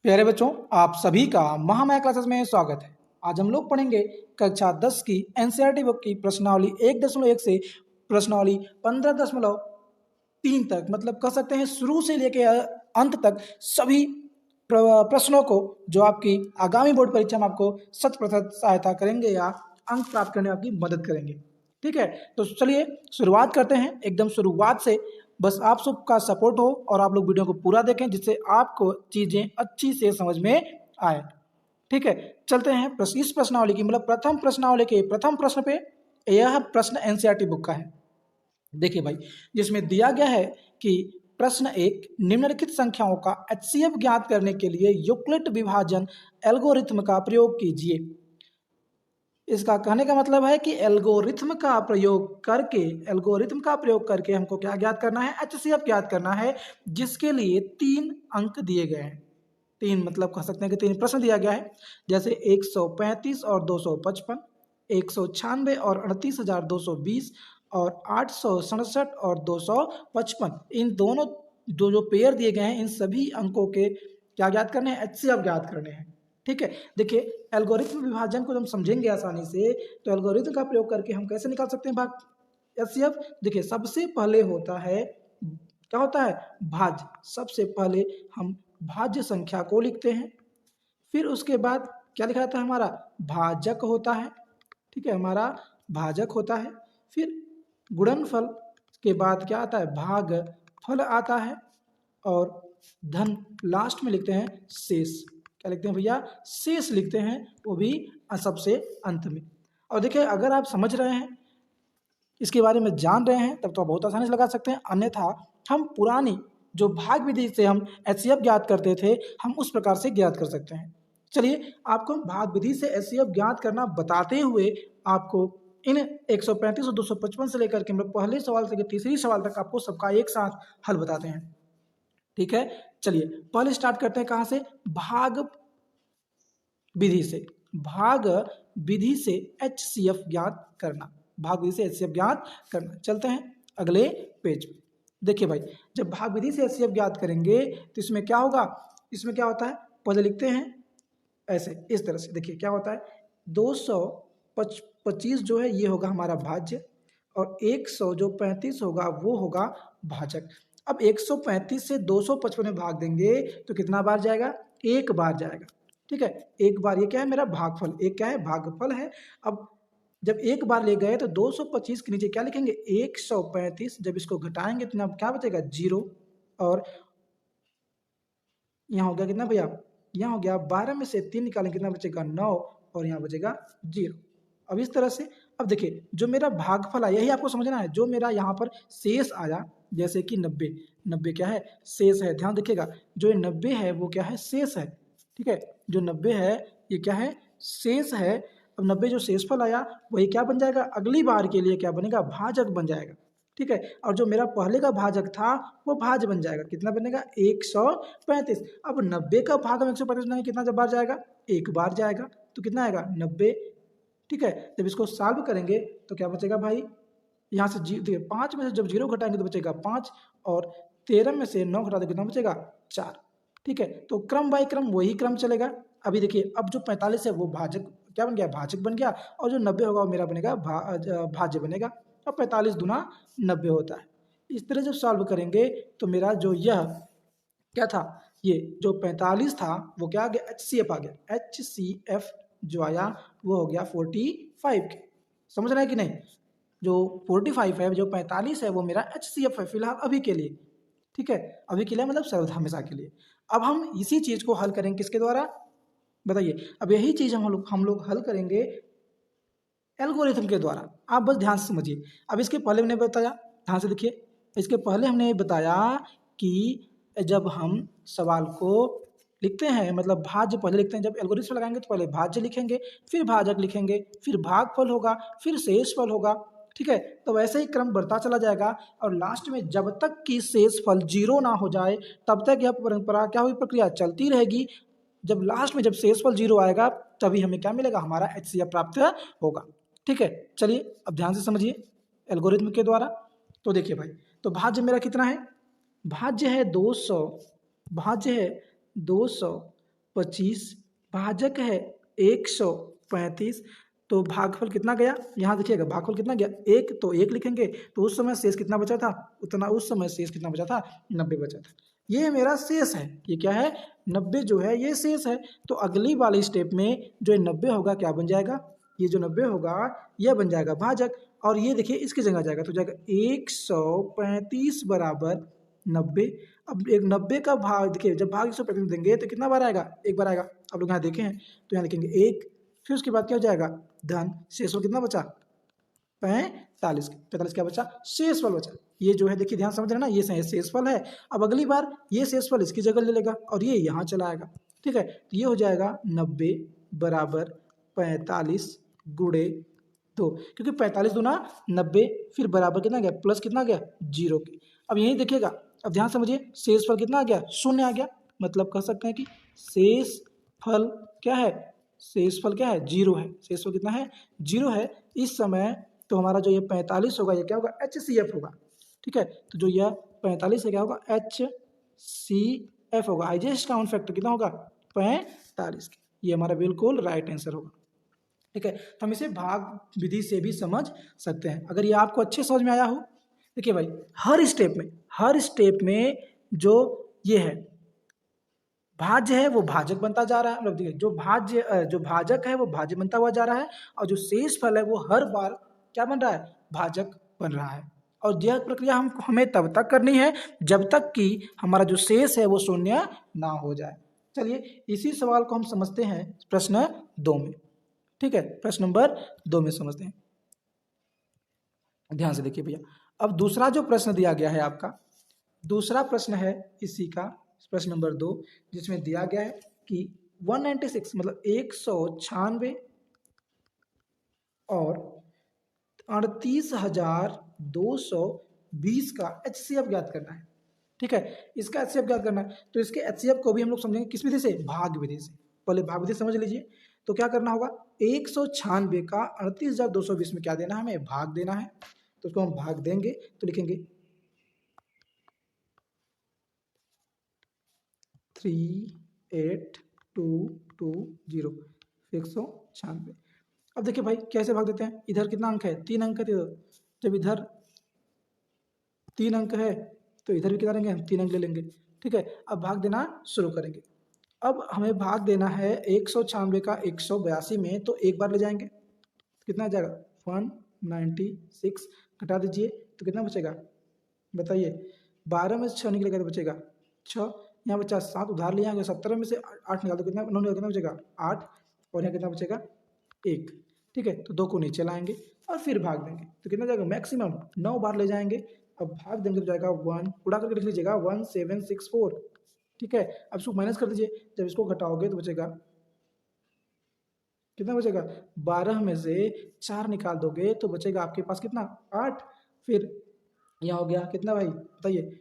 प्यारे बच्चों, आप सभी का महामाया क्लासेस में स्वागत है। आज हम लोग पढ़ेंगे कक्षा 10 की एनसीईआरटी बुक की प्रश्नावली 1.1 से प्रश्नावली 15.3 तक, मतलब कह सकते हैं शुरू से लेकर अंत तक सभी प्रश्नों को जो आपकी आगामी बोर्ड परीक्षा में आपको 100% सहायता करेंगे या अंक प्राप्त करने में आपकी मदद करेंगे। ठीक है, तो चलिए शुरुआत करते हैं एकदम शुरुआत से। बस आप सबका सपोर्ट हो और आप लोग वीडियो को पूरा देखें जिससे आपको चीजें अच्छी से समझ में आए। ठीक है, चलते हैं इस प्रश्नावली की, मतलब प्रथम प्रश्नावली के प्रथम प्रश्न पे। यह प्रश्न एनसीईआरटी बुक का है। देखिए भाई, जिसमें दिया गया है कि प्रश्न 1, निम्नलिखित संख्याओं का एचसीएफ ज्ञात करने के लिए यूक्लिड विभाजन एल्गोरिथम का प्रयोग कीजिए। इसका कहने का मतलब है कि एल्गोरिथम का प्रयोग करके हमको क्या ज्ञात करना है, एचसीएफ ज्ञात करना है, जिसके लिए 3 अंक दिए गए हैं। 3 मतलब कह सकते हैं कि 3 प्रश्न दिया गया है, जैसे 135 और 255, 196 और 38,220 और 867 और 255। इन दोनों जो पेयर दिए गए हैं, इन सभी अंकों के क्या ज्ञात करने हैं, एचसीएफ ज्ञात करने हैं। ठीक है, देखिए एल्गोरिथम विभाजन को हम समझेंगे आसानी से, तो एल्गोरिथम का प्रयोग करके हम कैसे निकाल सकते हैं भाग एचसीएफ। देखिए सबसे पहले होता है, क्या होता है, भाज्य। सबसे पहले हम भाज्य संख्या को लिखते हैं, फिर उसके बाद क्या लिखा जाता है, हमारा भाजक होता है। ठीक है, हमारा भाजक होता है, फिर गुणनफल के बाद क्या आता है, भागफल आता है, और धन लास्ट में लिखते हैं शेष। क्या लिखते हैं भैया, शेष लिखते हैं, वो भी सबसे अंत में। और देखिए अगर आप समझ रहे हैं, इसके बारे में जान रहे हैं, तब तो आप बहुत आसानी से लगा सकते हैं। अन्यथा हम पुरानी जो भाग विधि से हम एचसीएफ ज्ञात करते थे, हम उस प्रकार से ज्ञात कर सकते हैं। चलिए आपको भाग विधि से एचसीएफ ज्ञात करना बताते हुए आपको इन 135 और 255 से लेकर के मतलब पहले सवाल से तीसरी सवाल तक आपको सबका एक साथ हल बताते हैं। ठीक है, चलिए पहले स्टार्ट करते हैं कहाँ से, भाग विधि से। भाग विधि से एचसीएफ ज्ञात करना, भाग विधि से एचसीएफ ज्ञात करना। चलते हैं अगले पेज पे। देखिए भाई, जब भाग विधि से एचसीएफ ज्ञात करेंगे तो इसमें क्या होगा, इसमें क्या होता है, पहले लिखते हैं ऐसे, इस तरह से। देखिए क्या होता है, 225 जो है ये होगा हमारा भाज्य, और 100 जो 35 होगा वो होगा भाजक। अब 135 से 255 में भाग देंगे तो कितना बार जाएगा, एक बार जाएगा। ठीक है, एक बार, ये क्या है मेरा भागफल, एक क्या है, भागफल है। अब जब एक बार ले गए तो 225 के नीचे क्या लिखेंगे, 135। जब इसको घटाएंगे तो क्या बचेगा, 0, और यहाँ हो गया कितना भैया, यहाँ हो गया 12 में से 3 निकालेंगे कितना बचेगा, 9, और यहाँ बचेगा 0। अब इस तरह से, अब देखिए जो मेरा भागफल आया, यही आपको समझना है। जो मेरा यहाँ पर शेष आया, जैसे कि 90 क्या है, शेष है। ध्यान देखिएगा, जो ये 90 है वो क्या है, शेष है। ठीक है, जो 90 है ये क्या है, शेष है। अब 90 जो शेषफल आया वही क्या बन जाएगा, अगली बार के लिए क्या बनेगा, भाजक बन जाएगा। ठीक है, और जो मेरा पहले का भाजक था वो भाज्य बन जाएगा। कितना बनेगा, 135। अब 90 का भाग हम 135 बनाएंगे, कितना जब बार जाएगा, एक बार जाएगा, तो कितना आएगा, 90। ठीक है, जब इसको सॉल्व करेंगे तो क्या बचेगा भाई, यहाँ से देखिए 5 में से जब 0 घटाएंगे तो बचेगा 5, और 13 में से 9 घटा दे कितना बचेगा, 4। ठीक है, तो क्रम बाय क्रम वही क्रम चलेगा। अभी देखिए, अब जो 45 है वो भाजक क्या बन गया, भाजक बन गया, और जो 90 होगा वो मेरा बनेगा भाज्य बनेगा। और 45 दूना 90 होता है। इस तरह जब सॉल्व करेंगे तो मेरा जो यह क्या था, ये जो 45 था वो क्या आ गया, एचसीएफ आ गया। एचसीएफ जो आया वो हो गया 45 के। समझ रहे हैं कि नहीं, जो 45 है, जो 45 है वो मेरा एचसीएफ है फिलहाल अभी के लिए। ठीक है, अभी के लिए मतलब सर्वथा हमेशा के लिए। अब हम इसी चीज को हल करेंगे किसके द्वारा, बताइए। अब यही चीज हम लोग हल करेंगे एल्गोरिथम के द्वारा। आप बस ध्यान से समझिए। अब इसके पहले मैंने बताया, ध्यान से देखिए, इसके पहले हमने बताया कि जब हम सवाल को लिखते हैं, मतलब भाज्य पहले लिखते हैं, जब एल्गोरिथम लगाएंगे तो पहले भाज्य लिखेंगे, फिर भाजक लिखेंगे, फिर भागफल होगा, फिर शेषफल होगा। ठीक है, तो वैसे ही क्रम बढ़ता चला जाएगा, और लास्ट में जब तक कि शेषफल 0 ना हो जाए तब तक यह परंपरा क्या हुई, प्रक्रिया चलती रहेगी। जब लास्ट में जब शेषफल 0 आएगा तभी हमें क्या मिलेगा, हमारा एचसीएफ प्राप्त होगा। ठीक है, चलिए अब ध्यान से समझिए एल्गोरिथम के द्वारा। तो देखिए भाई, तो भाज्य मेरा कितना है, भाज्य है 200, भाज्य है 200, 25, भाजक है 135, तो भागफल कितना गया, यहाँ देखिएगा भागफल कितना गया 1, तो 1 लिखेंगे, तो उस समय शेष कितना बचा था, उतना उस समय शेष कितना बचा था, 90 बचा था। ये मेरा शेष है, ये क्या है, 90 जो है ये शेष है। तो अगली वाली स्टेप में जो 90 होगा क्या बन जाएगा, ये जो 90 होगा यह बन जाएगा भाजक, और ये देखिए इसकी जगह जाएगा तो जाएगा 135 बराबर 90। अब एक 90 का भाग देखिए, जब भाग 135 देंगे तो कितना बार आएगा, एक बार आएगा। आप लोग यहाँ देखे हैं तो यहाँ लिखेंगे 1, फिर उसके बाद क्या हो जाएगा धन, शेषफल कितना बचा 45, 45 क्या बचा, शेषफल बचा। ये जो है देखिए ध्यान समझ रहे हैं ना, ये शेषफल है। अब अगली बार ये शेषफल इसकी जगह ले लेगा और ये यहाँ चला आएगा, ठीक है। तो ये हो जाएगा 90 बराबर 45 गुणे 2, क्योंकि 45 दूना 90, फिर बराबर कितना गया, प्लस कितना गया 0 के। अब यही देखिएगा, अब ध्यान समझिए, शेषफल कितना आ गया, 0 आ गया, मतलब कह सकते हैं कि शेषफल क्या है, शेषफल क्या है 0 है, शेषफल कितना है 0 है। इस समय तो हमारा जो ये 45 होगा ये क्या होगा, HCF होगा, ठीक है। तो जो यह 45 है क्या होगा, HCF होगा, हाईएस्ट काउंट फैक्टर कितना होगा 45, ये हमारा बिल्कुल राइट आंसर होगा, ठीक है। तो हम इसे भाग विधि से भी समझ सकते हैं। अगर ये आपको अच्छे समझ में आया हो, देखिए भाई हर स्टेप में जो ये है भाज्य है वो भाजक बनता जा रहा है, मतलब देखिए जो भाजक है वो भाज्य बनता हुआ जा रहा है, और जो शेषफल है वो हर बार क्या बन रहा है, भाजक बन रहा है। और यह प्रक्रिया हमें तब तक करनी है जब तक कि हमारा जो शेष है वो शून्य ना हो जाए। चलिए इसी सवाल को हम समझते हैं प्रश्न 2 में, ठीक है। प्रश्न नंबर 2 में समझते हैं, ध्यान से देखिए भैया। अब दूसरा जो प्रश्न दिया गया है आपका, दूसरा प्रश्न है इसी का प्रश्न नंबर 2, जिसमें दिया गया है कि 196 मतलब 196 और 38,220 का HCF ज्ञात करना है, ठीक है। इसका HCF ज्ञात करना है, तो इसके HCF को भी हम लोग समझेंगे किस विधि से, भाग विधि से। पहले भाग विधि समझ लीजिए। तो क्या करना होगा, 196 का 38,220 में क्या देना है, हमें भाग देना है। तो उसको हम भाग देंगे तो लिखेंगे 38,220 196। अब देखिए भाई कैसे भाग देते हैं, इधर कितना अंक है, 3 अंक है, तो जब इधर 3 अंक है तो इधर भी कितना लेंगे हम, 3 अंक ले लेंगे, ठीक है। अब भाग देना शुरू करेंगे। अब हमें भाग देना है 196 का 182 में, तो एक बार ले जाएंगे, कितना आ जाएगा 196, घटा दीजिए तो कितना बचेगा बताइए, 12 में से 6 निकलेगा तो बचेगा 6, यहाँ बचा 7, उधार ले जाएंगे, 17 में से 8 निकाल दो, कितना कितना बचेगा 8, और यहाँ कितना बचेगा 1, ठीक है। तो 2 को नीचे लाएंगे और फिर भाग देंगे तो कितना जाएगा, मैक्सिमम 9 बार ले जाएंगे। अब भाग देंगे तो जाएगा 1, उड़ा करके लिख लीजिएगा 1764, ठीक है। अब इसको माइनस कर दीजिए, जब इसको घटाओगे तो बचेगा कितना बचेगा, 12 में से 4 निकाल दोगे तो बचेगा आपके पास कितना 8, फिर यहाँ हो गया कितना भाई बताइए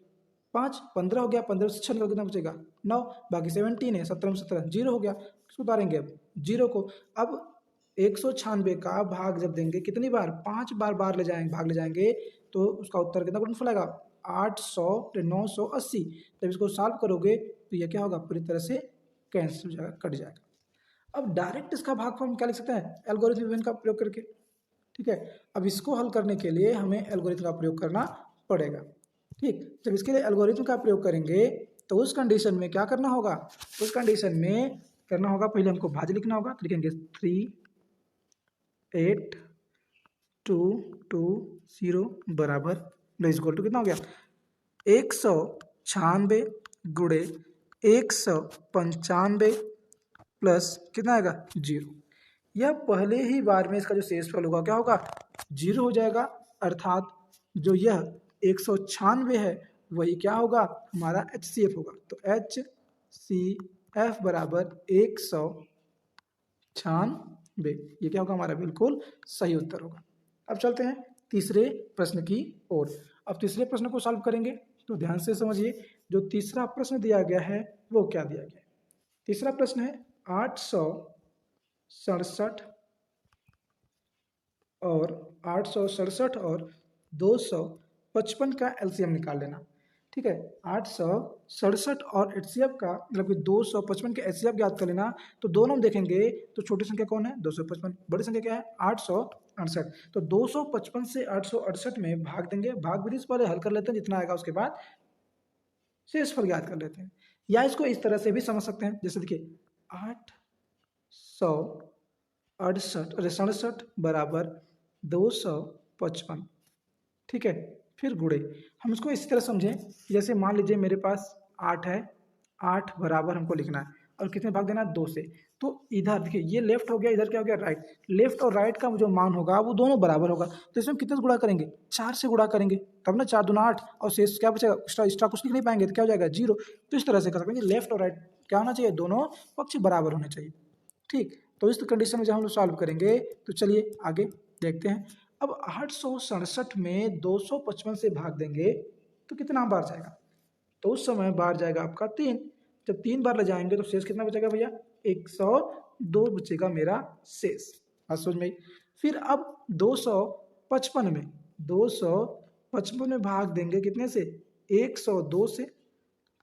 5, 15 हो गया, 15 से 6 निकाल कितना बचेगा 9, बाकी 17 है, 17 में 17 जीरो हो गया, इसको उतारेंगे अब जीरो को। अब 196 का भाग जब देंगे कितनी बार, 5 बार ले जाएंगे, भाग ले जाएंगे, तो उसका उत्तर कितना गुणनफल आएगा 800 980। जब इसको सॉल्व करोगे तो ये क्या होगा, पूरी तरह से कैंसिल हो जाएगा, कट जाएगा। अब डायरेक्ट इसका भागफल हम क्या लिख सकते हैं, एल्गोरिथम विभिन्न का प्रयोग करके, ठीक है। अब इसको हल करने के लिए हमें एल्गोरिथम का प्रयोग करना पड़ेगा, ठीक। जब इसके लिए एल्गोरिथम का प्रयोग करेंगे तो उस कंडीशन में क्या करना होगा, उस कंडीशन में करना होगा, पहले हमको भाज्य लिखना होगा, तो लिखेंगे 38,220 बराबर इज इक्वल टू कितना हो गया 196 गुणे 195 प्लस कितना आएगा 0। यह पहले ही बार में इसका जो शेषफल होगा क्या होगा 0 हो जाएगा, अर्थात जो यह 196 है वही क्या होगा हमारा HCF होगा। तो HCF बराबर 196, ये क्या होगा हमारा बिल्कुल सही उत्तर होगा। अब चलते हैं तीसरे प्रश्न की ओर। अब तीसरे प्रश्न को सॉल्व करेंगे तो ध्यान से समझिए, जो तीसरा प्रश्न दिया गया है वो क्या दिया गया है। तीसरा प्रश्न है 867 और 255 का एलसीएम निकाल लेना, ठीक है। 867 267 और एचसीएफ का मतलब कि 255 के एचसीएफ ज्ञात कर लेना। तो दोनों हम देखेंगे तो छोटी संख्या कौन है 255, बड़ी संख्या क्या है 868। तो 255 से 868 में भाग देंगे, भाग विधि से पहले हल कर लेते हैं, जितना आएगा उसके बाद शेषफल ज्ञात कर लेते हैं। या इसको इस तरह से भी समझ सकते हैं, जैसे देखिए 868 बराबर 255, ठीक है। फिर गुणे, हम इसको इसी तरह समझें, जैसे मान लीजिए मेरे पास 8 है, 8 बराबर हमको लिखना है और कितने भाग देना है 2 से। तो इधर देखिए ये लेफ्ट हो गया, इधर क्या हो गया राइट। लेफ्ट और राइट का जो मान होगा वो दोनों बराबर होगा, तो इसमें कितने से गुणा करेंगे 4 से गुणा करेंगे, तब ना 4 दूना 8 और शेष क्या बचेगा, एक्स्ट्रा कुछ लिख नहीं पाएंगे तो क्या हो जाएगा 0। तो इस तरह से कर सकते हैं, लेफ्ट और राइट क्या होना चाहिए, दोनों पक्ष बराबर होने चाहिए, ठीक। तो इस कंडीशन में जब हम लोग सॉल्व करेंगे तो चलिए आगे देखते हैं। अब 867 में 255 से भाग देंगे तो कितना बार जाएगा, तो उस समय बार जाएगा आपका 3। जब 3 बार ले जाएंगे तो शेष कितना बचेगा भैया 102 बचेगा मेरा शेष। बात समझ में आई। फिर अब 255 में भाग देंगे कितने से 102 से,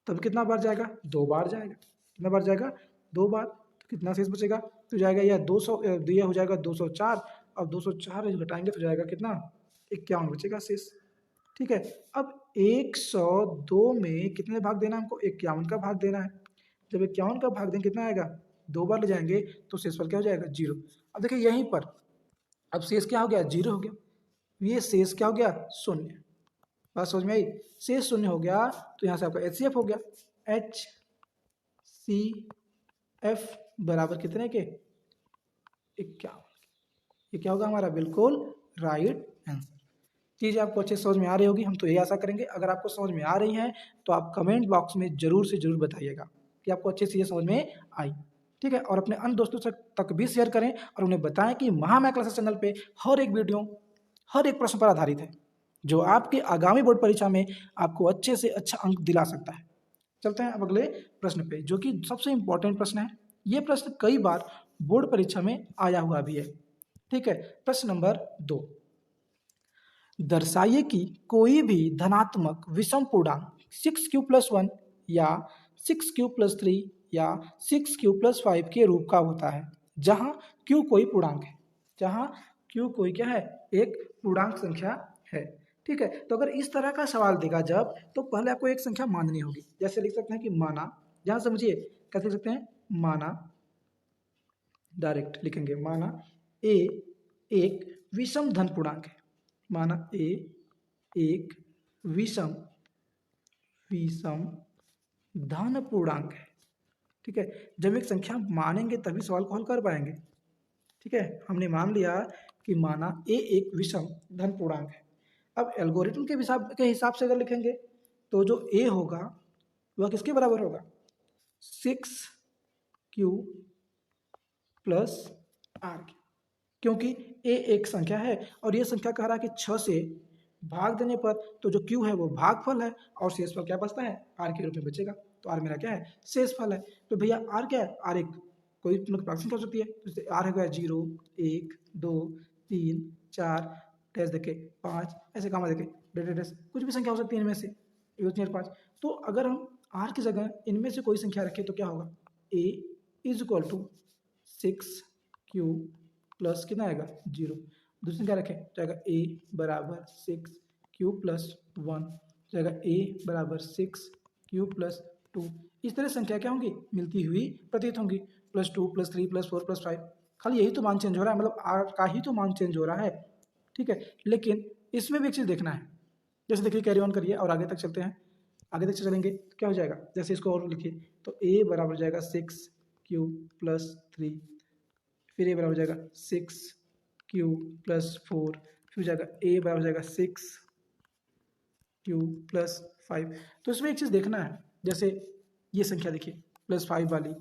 तब कितना बार जाएगा 2 बार जाएगा। कितना बार जाएगा 2 बार, तो कितना शेष बचेगा तो जाएगा यह 200, यह हो जाएगा 204। अब 204 घटाएंगे तो जाएगा कितना 51 बचेगा शेष, ठीक है। अब 102 में कितने भाग देना हमको 51 का भाग देना है। जब 51 का भाग देंगे कितना आएगा 2 बार ले जाएंगे तो शेषफल क्या हो जाएगा 0। अब देखिए यहीं पर अब शेष क्या हो गया 0 हो गया, ये शेष क्या हो गया 0। बात समझ में आई, शेष 0 हो गया तो यहाँ से आपका एचसीएफ हो गया, HCF बराबर कितने के 51। ये क्या होगा हमारा बिल्कुल राइट आंसर। चीज़ आपको अच्छे समझ में आ रही होगी, हम तो यही आशा करेंगे। अगर आपको समझ में आ रही है तो आप कमेंट बॉक्स में जरूर से जरूर बताइएगा कि आपको अच्छी चीज़ें समझ में आई, ठीक है। और अपने अन्य दोस्तों तक भी शेयर करें और उन्हें बताएं कि महामैथ क्लासेस चैनल पे हर एक वीडियो हर एक प्रश्न पर आधारित है, जो आपके आगामी बोर्ड परीक्षा में आपको अच्छे से अच्छा अंक दिला सकता है। चलते हैं अब अगले प्रश्न पे, जो कि सबसे इंपॉर्टेंट प्रश्न है। ये प्रश्न कई बार बोर्ड परीक्षा में आया हुआ भी है, ठीक है। प्रश्न नंबर 2, दर्शाइए कि कोई भी धनात्मक विषम पूर्णांक 6q+1 या 6q+3 या 6q+5 के रूप का होता है, जहां q कोई पूर्णांक है, जहां q कोई क्या है एक पूर्णांक संख्या है, ठीक है। तो अगर इस तरह का सवाल देगा जब, तो पहले आपको एक संख्या माननी होगी। जैसे लिख सकते हैं कि माना, जहां समझिए कैसे लिख सकते हैं, माना डायरेक्ट लिखेंगे, माना a एक विषम धन पूर्णांक है, माना a एक विषम धन पूर्णांक है, ठीक है। जब एक संख्या मानेंगे तभी सवाल को हल कर पाएंगे, ठीक है। हमने मान लिया कि माना a एक विषम धन पूर्णांक है। अब एल्गोरिथम के हिसाब से अगर लिखेंगे तो जो a होगा वह किसके बराबर होगा 6q+r के, क्योंकि a एक संख्या है और ये संख्या कह रहा है कि 6 से भाग देने पर तो जो q है वो भागफल है और शेषफल क्या बचता है r के रूप में बचेगा। तो r मेरा क्या है शेषफल है। तो भैया r क्या है, r एक कोई प्राकृत संख्या हो सकती है, तो r है 0 1 2 3 4 डैश देखे 5, ऐसे काम देखे डैश कुछ भी संख्या हो सकती है इनमें से 1 2 3 4 5। तो अगर हम r की जगह इनमें से कोई संख्या रखें तो क्या होगा a = 6q प्लस कितना आएगा 0। दूसरी संख्या रखें जाएगा a बराबर 6q+1, जाएगा a बराबर 6q+2। इस तरह संख्या क्या होंगी मिलती हुई प्रतीत होंगी, +2 +3 +4 +5। खाली यही तो मान चेंज हो रहा है, मतलब r का ही तो मान चेंज हो रहा है, ठीक है। लेकिन इसमें भी एक चीज़ देखना है, जैसे देखिए कैरी ऑन करिए और आगे तक चलते हैं। आगे तक चलेंगे तो क्या हो जाएगा, जैसे इसको और लिखिए तो a बराबर जाएगा 6q+3, फिर a बराबर जाएगा 6q+4, फिर जाएगा a बराबर जाएगा 6q+5। तो इसमें एक चीज़ देखना है, जैसे ये संख्या देखिए +5 वाली,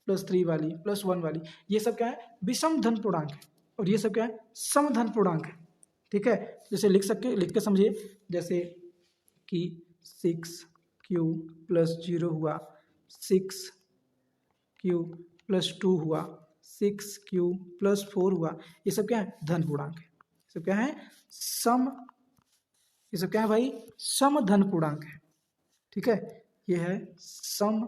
+3 वाली, +1 वाली, ये सब क्या है विषम धन पूर्णांक है और ये सब क्या है समधन पूर्णांक है, ठीक है। जैसे लिख के समझिए, जैसे कि 6q+0 हुआ, 6q+2 हुआ, 6q+4 हुआ, ये सब क्या है धन पूर्णांक है। ये सब क्या है ये सब क्या है भाई समधन पूर्णांक है, ठीक है। ये है सम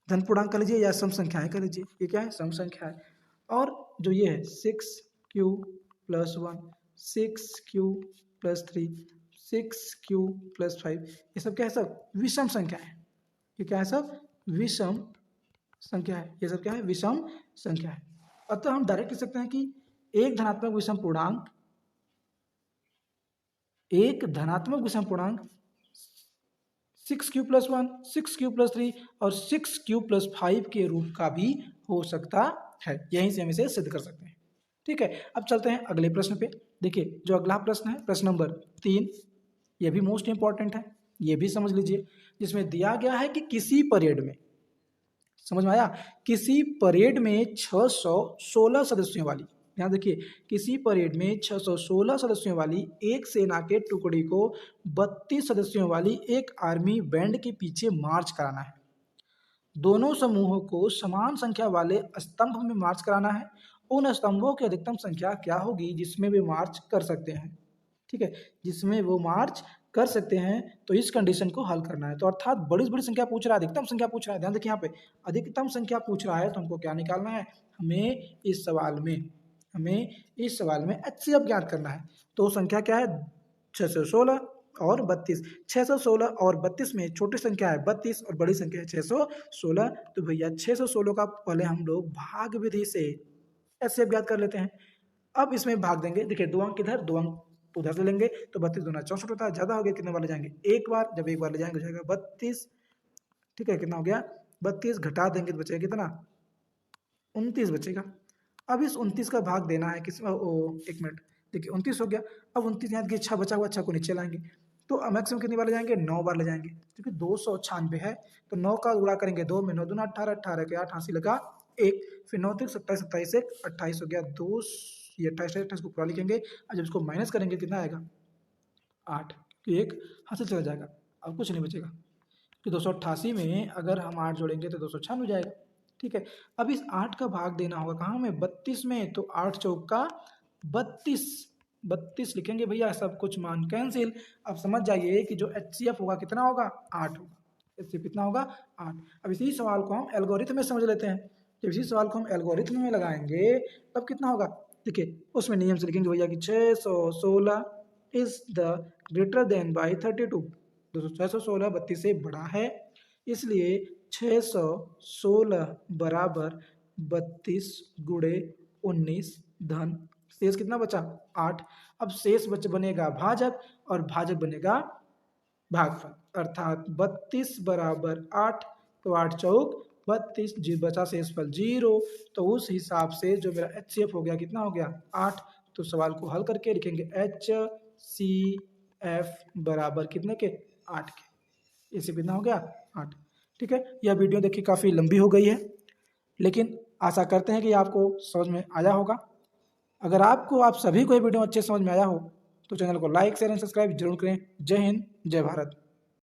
धन पूर्णांक कह लीजिए या सम संख्या है कह लीजिए, ये क्या है, सम संख्या है। और जो ये है 6q+1, 6q+3, 6q+5, ये सब क्या है, सब विषम संख्या है। ये क्या है, सब विषम संख्या है। ये सब क्या है, विषम संख्या है। अतः हम डायरेक्ट कह सकते हैं कि एक धनात्मक विषम पूर्णांक, एक धनात्मक विषम पूर्णांक 6q+1, 6q+3 और 6q+5 के रूप का भी हो सकता है। यहीं से हम इसे सिद्ध कर सकते हैं। ठीक है, अब चलते हैं अगले प्रश्न पे। देखिए जो अगला प्रश्न है प्रश्न नंबर 3, यह भी मोस्ट इंपॉर्टेंट है, ये भी समझ लीजिए। जिसमें दिया गया है कि किसी परेड में, समझ में आया, किसी परेड में 616 सदस्यों वाली, यहाँ देखिए किसी परेड में 616 सदस्यों वाली एक सेना के टुकड़ी को 32 सदस्यों वाली एक आर्मी बैंड के पीछे मार्च कराना है। दोनों समूहों को समान संख्या वाले स्तंभ में मार्च कराना है। उन स्तंभों की अधिकतम संख्या क्या होगी जिसमें वे मार्च कर सकते हैं। ठीक है, जिसमें वो मार्च कर सकते हैं, तो इस कंडीशन को हल करना है। तो अर्थात बड़ी से बड़ी संख्या पूछ रहा है, अधिकतम संख्या पूछ रहा है। ध्यान देखिए यहाँ पे अधिकतम संख्या पूछ रहा है, तो हमको क्या निकालना है, हमें इस सवाल में HCF ज्ञात करना है। तो संख्या क्या है, 616 और 32। 616 और 32 में छोटी संख्या है 32 और बड़ी संख्या है 616। तो भैया 616 का पहले हम लोग भाग विधि से HCF ज्ञात कर लेते हैं। अब इसमें भाग देंगे, देखिए 2 अंक इधर 2 अंक उधर से लेंगे, तो 32 दूना 64 होता है। ज्यादा हो गया, कितने बार ले जाएंगे, एक बार। जब एक बार ले जाएंगे हो जाएगा 32। ठीक है, कितना हो गया 32, घटा देंगे तो बचेगा कितना, 29 बचेगा। अब इस 29 का भाग देना है किस, एक मिनट, देखिए 29 हो गया। अब 29 यहाँ की 6 बचा हुआ, 6 को नीचे लाएंगे, तो मैक्सिमम कितनी बार ले जाएंगे, 9 बार ले जाएंगे, क्योंकि 296 है। तो 9 का गुणा करेंगे 2 में, 9 दूना 18, 18 के 8, 80 लगा 1, फिर 9 तक 27, 27 से 28 हो गया 2, ये 28, 28 को पूरा लिखेंगे। अब जब इसको माइनस करेंगे कितना आएगा 8, कि एक हाथ से चला जाएगा, अब कुछ नहीं बचेगा। तो 288 में अगर हम 8 जोड़ेंगे तो 296 हो जाएगा। ठीक है, अब इस 8 का भाग देना होगा कहाँ में, 32 में। तो 8 चौका 32, 32 लिखेंगे भैया, सब कुछ मान कैंसिल। अब समझ जाइए कि जो HCF होगा कितना होगा, 8 होगा। HCF कितना होगा, 8। अब इसी सवाल को हम एल्गोरिथम में समझ लेते हैं। जब इसी सवाल को हम एल्गोरिथम में लगाएंगे तब कितना होगा, देखिए उसमें नियम से लिखेंगे भैया कि 616 is the greater than by 32। 616 32 से बड़ा है, इसलिए 616 बराबर 32 गुणे 19 धन शेष कितना बचा 8। अब शेष बनेगा भाजक और भाजक बनेगा भागफल, अर्थात 32 बराबर 8, तो 8 चौक 32, जी बचा शेषफल 0। तो उस हिसाब से जो मेरा HCF हो गया कितना हो गया 8। तो सवाल को हल करके लिखेंगे HCF बराबर कितने के, 8 के। इसे कितना हो गया 8। ठीक है, यह वीडियो देखिए काफ़ी लंबी हो गई है, लेकिन आशा करते हैं कि आपको समझ में आया होगा। अगर आपको आप सभी को ये वीडियो अच्छे समझ में आया हो तो चैनल को लाइक शेयर एंड सब्सक्राइब जरूर करें। जय हिंद, जय भारत।